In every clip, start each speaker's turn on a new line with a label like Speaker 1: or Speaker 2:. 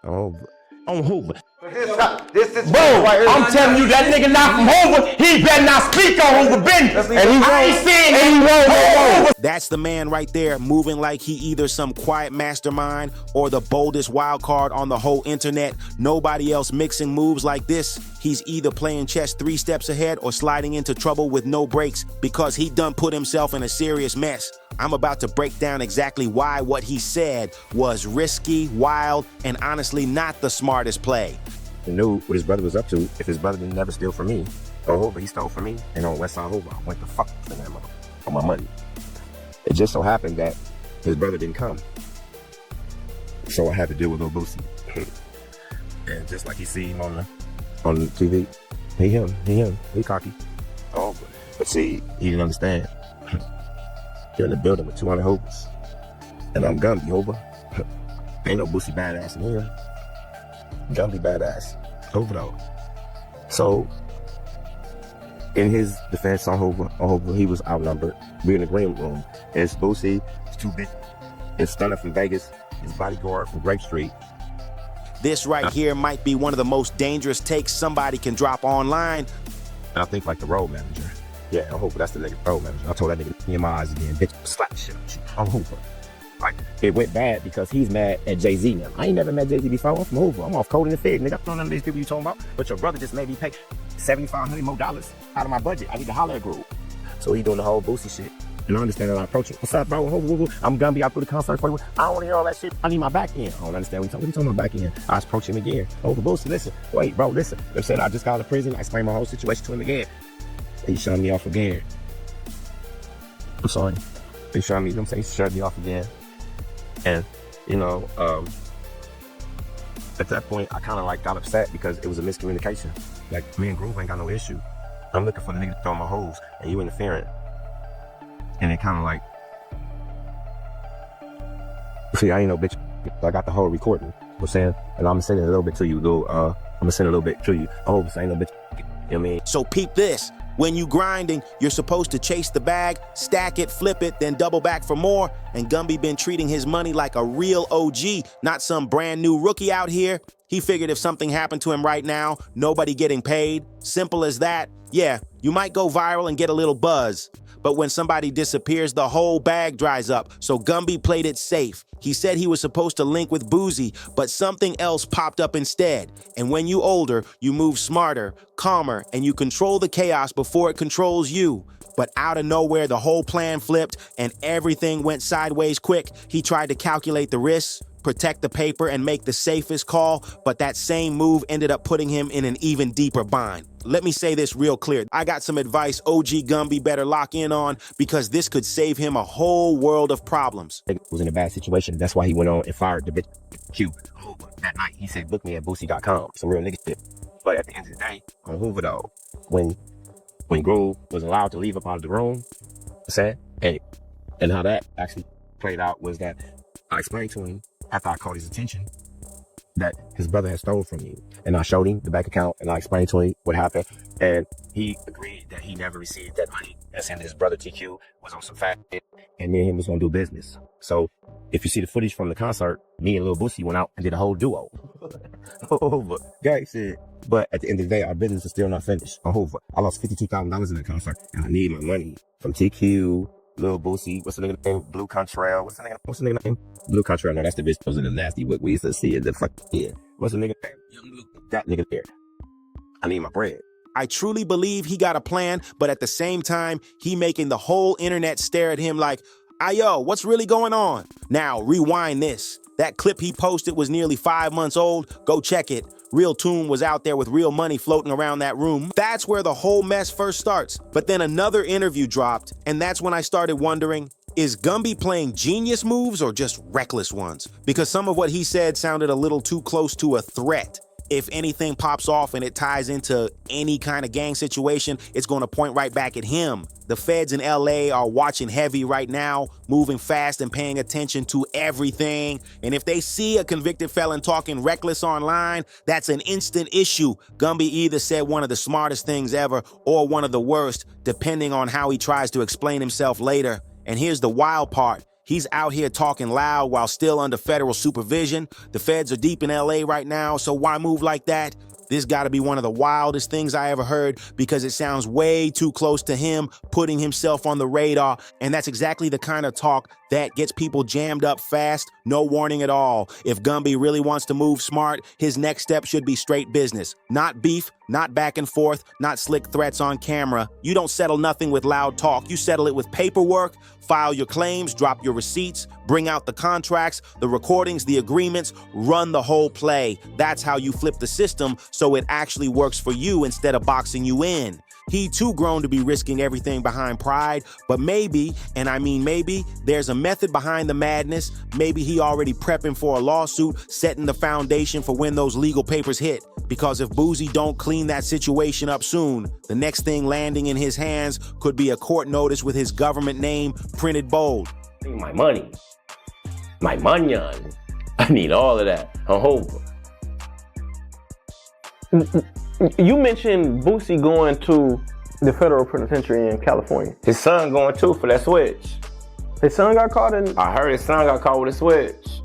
Speaker 1: Oh, on Hoover.
Speaker 2: This is
Speaker 1: Bro, I'm telling you, that nigga not from Hoover. He better not speak on Hoover business. And I ain't saying anyone.
Speaker 3: That's the man right there, moving like he either some quiet mastermind or the boldest wild card on the whole internet. Nobody else mixing moves like this. He's either playing chess 3 steps ahead or sliding into trouble with no breaks because he done put himself in a serious mess. I'm about to break down exactly why what he said was risky, wild, and honestly not the smartest play.
Speaker 1: He knew what his brother was up to. If his brother didn't never steal from me, on Hoover, he stole from me. And on Westside Hoover, I went to fuck for that mother for my money. It just so happened that his brother didn't come. So I had to deal with old Boosie. And just like you see him on the TV, he cocky. Oh, but see, he didn't understand. You're in the building with 200 Hoovers. And I'm Gumby Hoover. Ain't no Boosie badass in here. Gumby badass. Hoover though. So, in his defense on Hoover, he was outnumbered. We in the green room. It's Boosie, it's 2 bitches. It's Stunner from Vegas, his bodyguard from Grape Street.
Speaker 3: This right here might be one of the most dangerous takes somebody can drop online.
Speaker 1: And I think like the road manager. Yeah, on Hoover, that's the nigga road manager. I told that nigga in my eyes again, bitch, slap the shit out you on Hoover. Like, it went bad because he's mad at Jay-Z now. I ain't never met Jay-Z before. I'm from Hoover. I'm off Code in the Fed, nigga. I don't know none of these people you talking about. But your brother just made me pay $7,500 more out of my budget. I need to holler at Groove. So he doing the whole Boosie shit. And I understand that I approach him. What's up, bro? I'm Gumby. I put the concert for you. I don't want to hear all that shit. I need my back end. I don't understand what you talking about back end. I approach him again. Boosie, listen. Wait, bro, listen. They said I just got out of prison. I explained my whole situation to him again. He shut me off again. I'm sorry. He shut me, you know what I'm saying? He shut me off again. And, you know, at that point, I kind of like got upset because it was a miscommunication. Like, me and Groove ain't got no issue. I'm looking for the nigga to throw my hoes, and you interfering. And it kind of like, see, I ain't no bitch. I got the whole recording. I'm saying, and I'm gonna send it a little bit to you, I'm gonna send it a little bit to you. I hope I ain't no bitch. You know what I mean?
Speaker 3: So peep this. When you grinding, you're supposed to chase the bag, stack it, flip it, then double back for more. And Gumby been treating his money like a real OG, not some brand new rookie out here. He figured if something happened to him right now, nobody getting paid. Simple as that. Yeah, you might go viral and get a little buzz. But when somebody disappears, the whole bag dries up. So Gumby played it safe. He said he was supposed to link with Boosie, but something else popped up instead. And when you older, you move smarter, calmer, and you control the chaos before it controls you. But out of nowhere, the whole plan flipped and everything went sideways quick. He tried to calculate the risks, protect the paper, and make the safest call, but that same move ended up putting him in an even deeper bind. Let me say this real clear. I got some advice OG Gumby better lock in on because this could save him a whole world of problems.
Speaker 1: He was in a bad situation. That's why he went on and fired the bitch Q. That night, he said, book me at Boosie.com. Some real nigga shit. But at the end of the day, on Hoover though, when Groove was allowed to leave up out of the room, and how that actually played out was that I explained to him after I caught his attention that his brother had stolen from you. And I showed him the bank account and I explained to him what happened. And he agreed that he never received that money. And saying his brother TQ was on some fat shit and me and him was gonna do business. So if you see the footage from the concert, me and Lil Boosie went out and did a whole duo. Hoover. Guy said, but at the end of the day, our business is still not finished on Hoover. I lost $52,000 in that concert and I need my money from TQ, Lil Boosie, what's the nigga name? Blue Contrail. What's the nigga name? Blue Contrail. No, that's the bitch that was in the nasty book we used to see in the fuck yeah. What's the nigga name? That nigga there. I need my bread.
Speaker 3: I truly believe he got a plan, but at the same time, he making the whole internet stare at him like, ayo, what's really going on? Now, rewind this. That clip he posted was nearly 5 months old. Go check it. Real Toon was out there with real money floating around that room. That's where the whole mess first starts. But then another interview dropped, and that's when I started wondering, is Gumby playing genius moves or just reckless ones? Because some of what he said sounded a little too close to a threat. If anything pops off and it ties into any kind of gang situation, it's going to point right back at him. The feds in LA are watching heavy right now, moving fast and paying attention to everything. And if they see a convicted felon talking reckless online, that's an instant issue. Gumby either said one of the smartest things ever or one of the worst, depending on how he tries to explain himself later. And here's the wild part. He's out here talking loud while still under federal supervision. The feds are deep in LA right now, so why move like that? This gotta be one of the wildest things I ever heard because it sounds way too close to him putting himself on the radar, and that's exactly the kind of talk that gets people jammed up fast, no warning at all. If Gumby really wants to move smart, his next step should be straight business. Not beef, not back and forth, not slick threats on camera. You don't settle nothing with loud talk. You settle it with paperwork, file your claims, drop your receipts, bring out the contracts, the recordings, the agreements, run the whole play. That's how you flip the system so it actually works for you instead of boxing you in. He too grown to be risking everything behind pride, but maybe, and I mean maybe, there's a method behind the madness. Maybe he already prepping for a lawsuit, setting the foundation for when those legal papers hit. Because if Boosie don't clean that situation up soon, the next thing landing in his hands could be a court notice with his government name printed bold.
Speaker 2: My money. My money. I need all of that. I'm hoping.
Speaker 4: You mentioned Boosie going to the federal penitentiary in California.
Speaker 2: His son going too for that switch.
Speaker 4: His son got caught in...
Speaker 2: I heard his son got caught with a switch.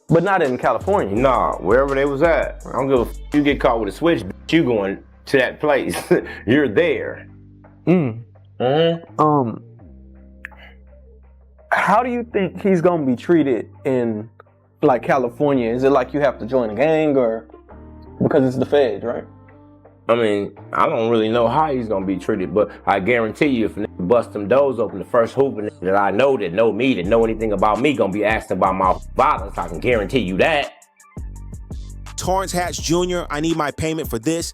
Speaker 4: But not in California.
Speaker 2: Nah, wherever they was at. I don't give a f. You get caught with a switch, you going to that place. You're there.
Speaker 4: How do you think he's gonna be treated in like California? Is it like you have to join a gang or because it's the feds, right?
Speaker 2: I mean, I don't really know how he's gonna be treated, but I guarantee you if a nigga bust them doors open, the first Hoover nigga that I know that know me, that know anything about me, gonna be asked about my violence. I can guarantee you that.
Speaker 3: Torrance Hatch Jr., I need my payment for this,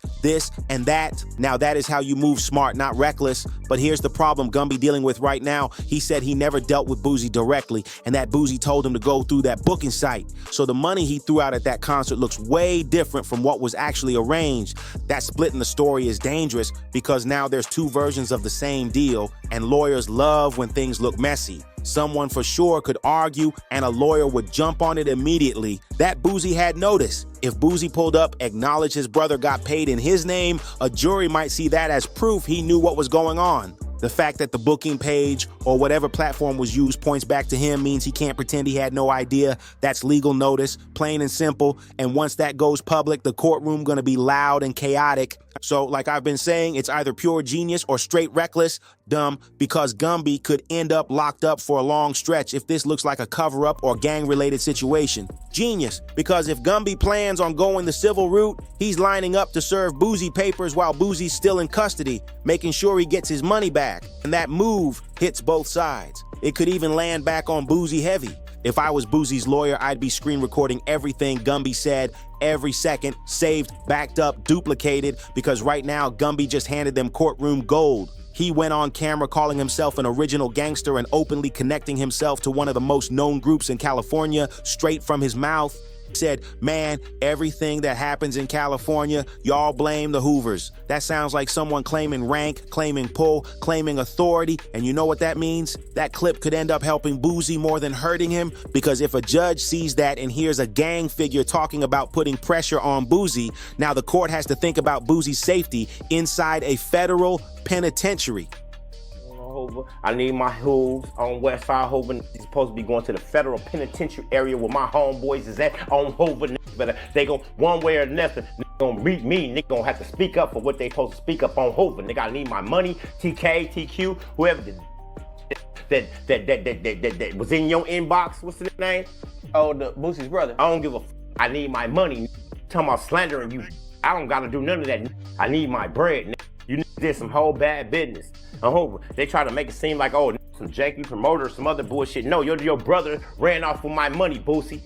Speaker 3: and that. Now that is how you move smart, not reckless. But here's the problem Gumby dealing with right now. He said he never dealt with Boosie directly, and that Boosie told him to go through that booking site. So the money he threw out at that concert looks way different from what was actually arranged. That split in the story is dangerous because now there's two versions of the same deal, and lawyers love when things look messy. Someone for sure could argue and a lawyer would jump on it immediately. That Boosie had notice. If Boosie pulled up, acknowledged his brother got paid in his name, a jury might see that as proof he knew what was going on. The fact that the booking page or whatever platform was used points back to him means he can't pretend he had no idea. That's legal notice, plain and simple. And once that goes public, the courtroom gonna be loud and chaotic. So like I've been saying, it's either pure genius or straight reckless, dumb, because Gumby could end up locked up for a long stretch if this looks like a cover-up or gang-related situation. Genius, because if Gumby plans on going the civil route, he's lining up to serve Boosie papers while Boosie's still in custody, making sure he gets his money back. And that move hits both sides. It could even land back on Boosie heavy. If I was Boosie's lawyer, I'd be screen recording everything Gumby said, every second, saved, backed up, duplicated, because right now Gumby just handed them courtroom gold. He went on camera calling himself an original gangster and openly connecting himself to one of the most known groups in California straight from his mouth. Said, man, everything that happens in California, y'all blame the Hoovers. That sounds like someone claiming rank, claiming pull, claiming authority, and you know what that means? That clip could end up helping Boosie more than hurting him, because if a judge sees that and hears a gang figure talking about putting pressure on Boosie, now the court has to think about Boosie's safety inside a federal penitentiary.
Speaker 2: I need my hooves on West Side Hoover. He's supposed to be going to the federal penitentiary area where my homeboys is at on Hoover. But they go one way or another. Gonna read me. Nigga gonna have to speak up for what they supposed to speak up on Hoover. Nigga, I need my money. TK, TQ, whoever that was in your inbox. What's the name?
Speaker 4: Oh, the Boosie's brother.
Speaker 2: I don't give a. I need my money. Talking about slandering you. I don't gotta do none of that. I need my bread. You did some whole bad business. They try to make it seem like, oh, some janky promoter, some other bullshit. No, your brother ran off with my money, Boosie.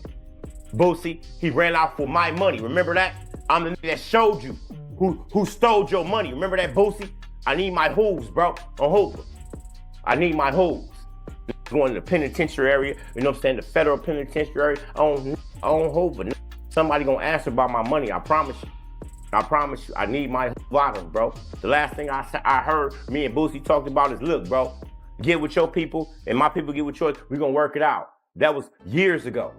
Speaker 2: Boosie, he ran off with my money. Remember that? I'm the nigga that showed you who stole your money. Remember that, Boosie? I need my hooves, bro, on Hoover. I need my hooves. Going to the penitentiary area, you know what I'm saying? The federal penitentiary on Hoover. Somebody gonna answer about my money, I promise you. I promise you, I need my bottom, bro. The last thing I heard me and Boosie talked about is, look, bro, get with your people and my people get with yours. We're gonna work it out. That was years ago.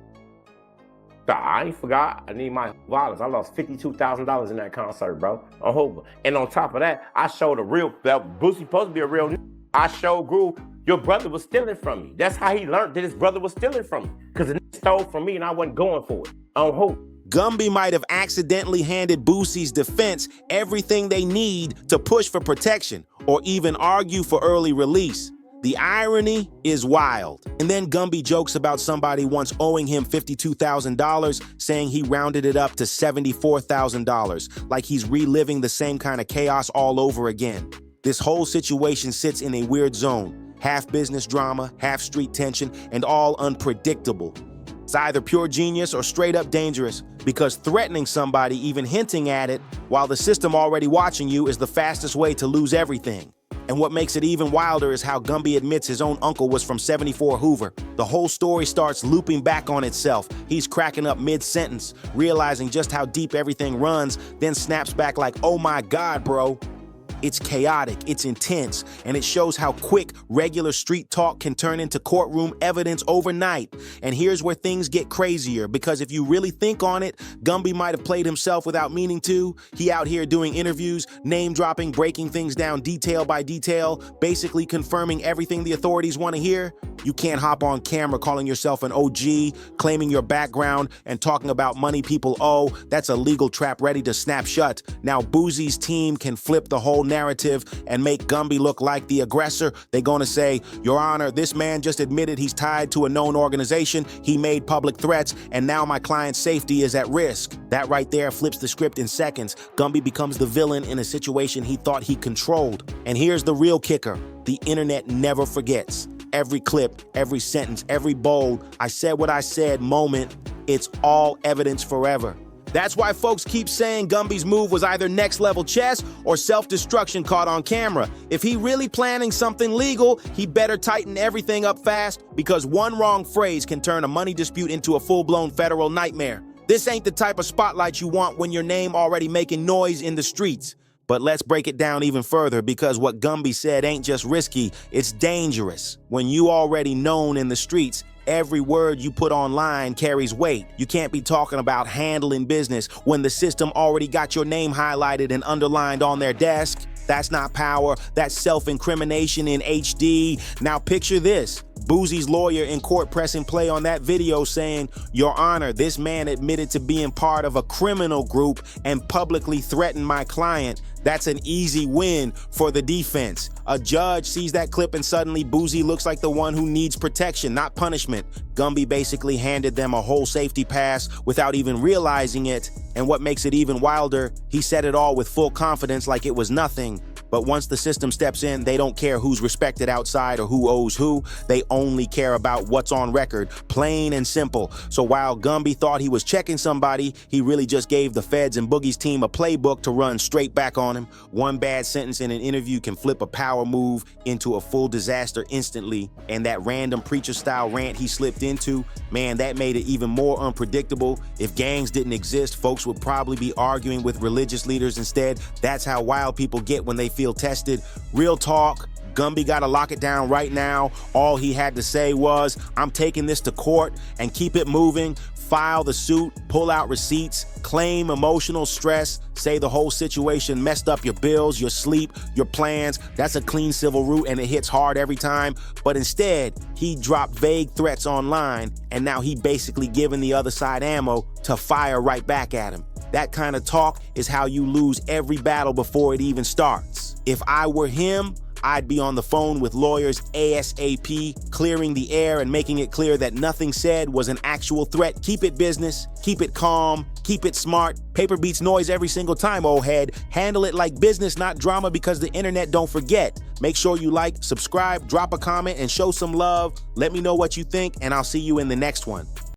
Speaker 2: So I ain't forgot. I need my violence. I lost $52,000 in that concert, bro, on Hoover. And on top of that, I showed that Boosie supposed to be a real. I showed grew Your brother was stealing from me. That's how he learned that his brother was stealing from me. Because the nigga stole from me and I wasn't going for it. On who?
Speaker 3: Gumby might have accidentally handed Boosie's defense everything they need to push for protection or even argue for early release. The irony is wild. And then Gumby jokes about somebody once owing him $52,000, saying he rounded it up to $74,000, like he's reliving the same kind of chaos all over again. This whole situation sits in a weird zone, half business drama, half street tension, and all unpredictable. It's either pure genius or straight up dangerous, because threatening somebody, even hinting at it, while the system already watching you, is the fastest way to lose everything. And what makes it even wilder is how Gumby admits his own uncle was from 74 Hoover. The whole story starts looping back on itself. He's cracking up mid-sentence, realizing just how deep everything runs, then snaps back like, oh my God, bro. It's chaotic, it's intense, and it shows how quick regular street talk can turn into courtroom evidence overnight. And here's where things get crazier, because if you really think on it, Gumby might have played himself without meaning to. He out here doing interviews, name-dropping, breaking things down detail by detail, basically confirming everything the authorities want to hear. You can't hop on camera calling yourself an OG, claiming your background, and talking about money people owe. That's a legal trap ready to snap shut. Now Boosie's team can flip the whole narrative and make Gumby look like the aggressor. They're gonna say, Your Honor, this man just admitted he's tied to a known organization, he made public threats, and now my client's safety is at risk. That right there flips the script in seconds. Gumby becomes the villain in a situation he thought he controlled. And here's the real kicker. The internet never forgets. Every clip, every sentence, every bold, I said what I said moment, it's all evidence forever. That's why folks keep saying Gumby's move was either next level chess or self-destruction caught on camera. If he really planning something legal, he better tighten everything up fast, because one wrong phrase can turn a money dispute into a full-blown federal nightmare. This ain't the type of spotlight you want when your name already making noise in the streets. But let's break it down even further, because what Gumby said ain't just risky, it's dangerous. When you already known in the streets, every word you put online carries weight. You can't be talking about handling business when the system already got your name highlighted and underlined on their desk. That's not power, that's self-incrimination in HD. Now picture this. Boosie's lawyer in court pressing play on that video saying, Your Honor, this man admitted to being part of a criminal group and publicly threatened my client. That's an easy win for the defense. A judge sees that clip and suddenly Boosie looks like the one who needs protection, not punishment. Gumby basically handed them a whole safety pass without even realizing it. And what makes it even wilder, he said it all with full confidence like it was nothing. But once the system steps in, they don't care who's respected outside or who owes who. They only care about what's on record, plain and simple. So while Gumby thought he was checking somebody, he really just gave the feds and Boogie's team a playbook to run straight back on him. One bad sentence in an interview can flip a power move into a full disaster instantly. And that random preacher-style rant he slipped into, man, that made it even more unpredictable. If gangs didn't exist, folks would probably be arguing with religious leaders instead. That's how wild people get when they feel tested. Real talk, Gumby gotta lock it down right now. All he had to say was, I'm taking this to court and keep it moving. File the suit, pull out receipts, claim emotional stress, say the whole situation messed up your bills, your sleep, your plans. That's a clean civil route and it hits hard every time. But instead, he dropped vague threats online, and now he basically giving the other side ammo to fire right back at him. That kind of talk is how you lose every battle before it even starts. If I were him, I'd be on the phone with lawyers ASAP, clearing the air and making it clear that nothing said was an actual threat. Keep it business, keep it calm, keep it smart. Paper beats noise every single time, old head. Handle it like business, not drama, because the internet don't forget. Make sure you like, subscribe, drop a comment, and show some love. Let me know what you think, and I'll see you in the next one.